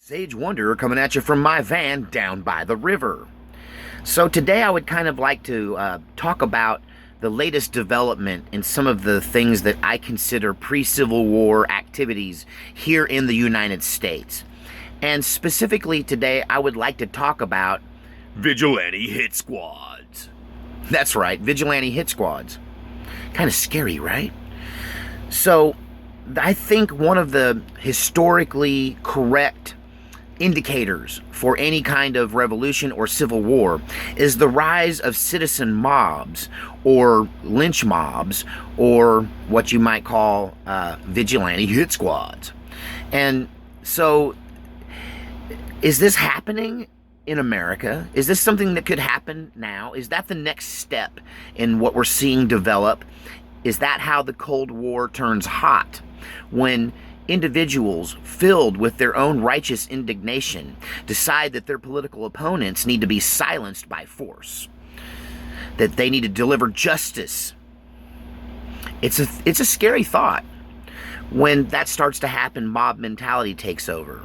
Sage Wanderer coming at you from my van down by the river. So today I would kind of like to talk about the latest development in some of the things that I consider pre-Civil War activities here in the United States. And specifically today I would like to talk about Vigilante Hit Squads. That's right, Vigilante Hit Squads. Kind of scary, right? So I think one of the historically correct indicators for any kind of revolution or civil war is the rise of citizen mobs or lynch mobs or what you might call vigilante hit squads. And so is this happening in America? Is this something that could happen now? Is that the next step in what we're seeing develop? Is that how the Cold War turns hot? When individuals filled with their own righteous indignation decide that their political opponents need to be silenced by force, that they need to deliver justice. It's a scary thought. When that starts to happen, mob mentality takes over.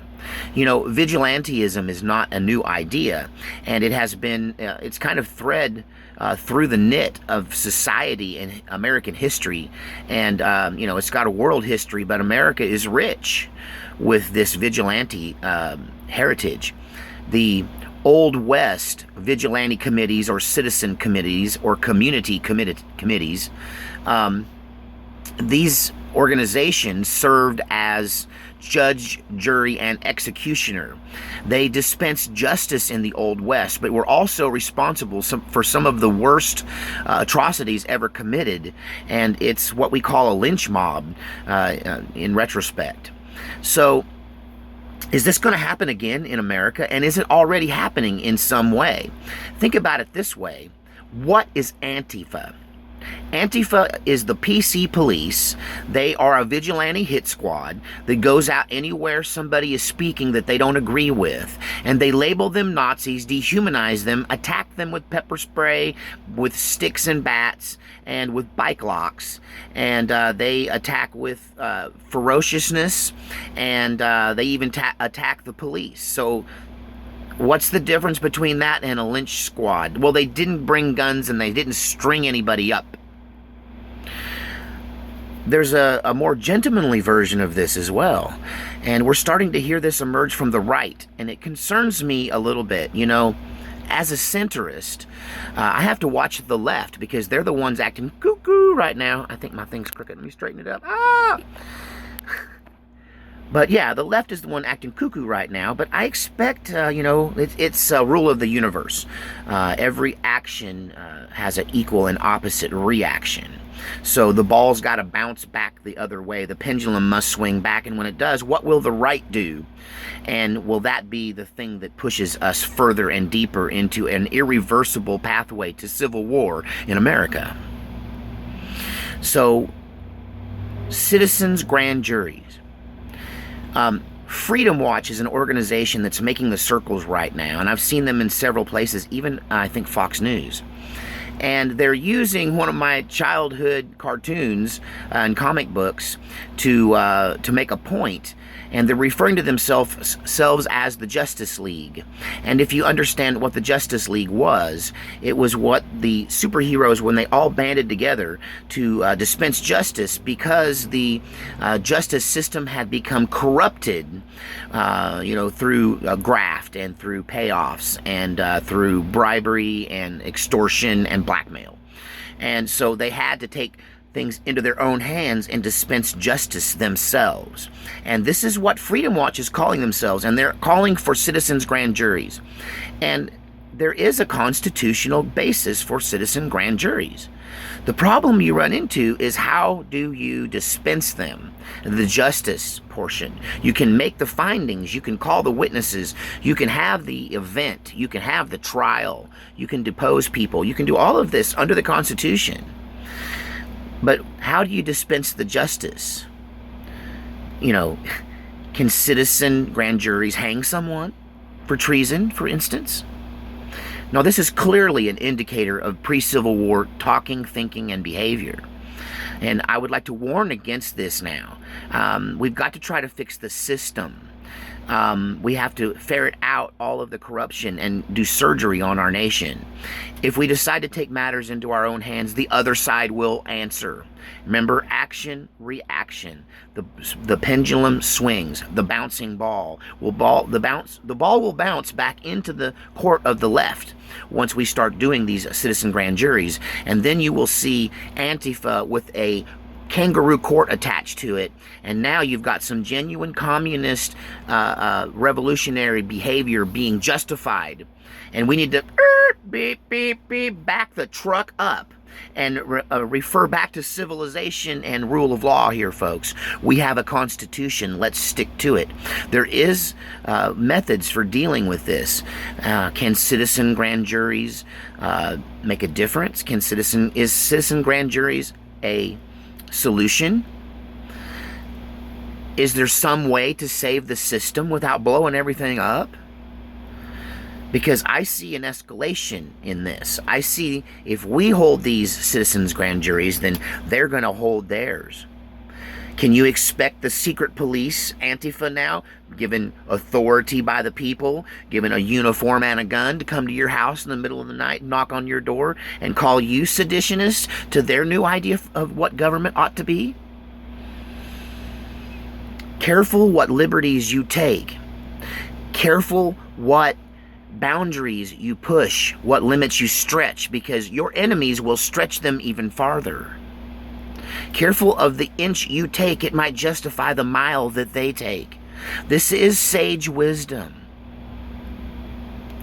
You know, vigilantism is not a new idea, and it has been, it's kind of thread through the knit of society and American history. And, you know, it's got a world history, but America is rich with this vigilante heritage. The Old West vigilante committees or citizen committees or community committees, these organizations served as judge, jury, and executioner. They dispensed justice in the Old West, but were also responsible for some of the worst atrocities ever committed, and it's what we call a lynch mob in retrospect. So is this going to happen again in America, and is it already happening in some way? Think about it this way. What is Antifa? Antifa is the PC police. They are a vigilante hit squad that goes out anywhere somebody is speaking that they don't agree with, and they label them Nazis, dehumanize them, attack them with pepper spray, with sticks and bats, and with bike locks, and they attack with ferociousness, and they even attack the police. So what's the difference between that and a lynch squad? Well, they didn't bring guns and they didn't string anybody up. There's a more gentlemanly version of this as well, and we're starting to hear this emerge from the right, and it concerns me a little bit. You know, as a centrist, I have to watch the left because they're the ones acting cuckoo right now. I think my thing's crooked. Let me straighten it up. But yeah, the left is the one acting cuckoo right now. But I expect, you know, it's a rule of the universe. Every action has an equal and opposite reaction. So the ball's got to bounce back the other way. The pendulum must swing back. And when it does, what will the right do? And will that be the thing that pushes us further and deeper into an irreversible pathway to civil war in America? So, citizens' grand juries. Freedom Watch is an organization that's making the circles right now, and I've seen them in several places, even I think Fox News. And they're using one of my childhood cartoons and comic books to make a point. And they're referring to themselves as the Justice League. And if you understand what the Justice League was, it was what the superheroes, when they all banded together to dispense justice because the justice system had become corrupted, you know, through graft and through payoffs and through bribery and extortion and blackmail. And so they had to take things into their own hands and dispense justice themselves. And this is what Freedom Watch is calling themselves, and they're calling for citizens' grand juries. And there is a constitutional basis for citizen grand juries. The problem you run into is how do you dispense them? The justice portion. You can make the findings, you can call the witnesses, you can have the event, you can have the trial, you can depose people, you can do all of this under the Constitution. But how do you dispense the justice? You know, can citizen grand juries hang someone for treason, for instance? Now, this is clearly an indicator of pre-Civil War talking, thinking, and behavior. And I would like to warn against this now. We've got to try to fix the system. We have to ferret out all of the corruption and do surgery on our nation. If we decide to take matters into our own hands, the other side will answer. Remember, action, reaction. The pendulum swings. The bouncing ball will the ball will bounce back into the court of the left once we start doing these citizen grand juries, and then you will see Antifa with a kangaroo court attached to it, and now you've got some genuine communist revolutionary behavior being justified, and we need to beep beep beep back the truck up and refer back to civilization and rule of law here, folks. We have a constitution. Let's stick to it. There is methods for dealing with this. Can citizen grand juries make a difference? Is citizen grand juries a solution? Is there some way to save the system without blowing everything up? Because I see an escalation in this. I see if we hold these citizens' grand juries, then they're going to hold theirs. Can you expect the secret police, Antifa now, given authority by the people, given a uniform and a gun, to come to your house in the middle of the night, knock on your door, and call you seditionists to their new idea of what government ought to be? Careful what liberties you take. Careful what boundaries you push, what limits you stretch, because your enemies will stretch them even farther. Careful of the inch you take, it might justify the mile that they take. This is sage wisdom.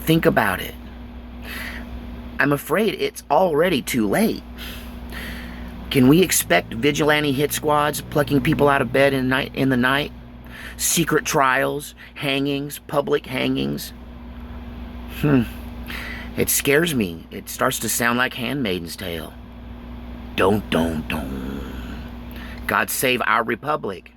Think about it. I'm afraid it's already too late. Can we expect vigilante hit squads plucking people out of bed in the night? Secret trials, hangings, public hangings? It scares me. It starts to sound like Handmaid's Tale. Don't. God save our republic.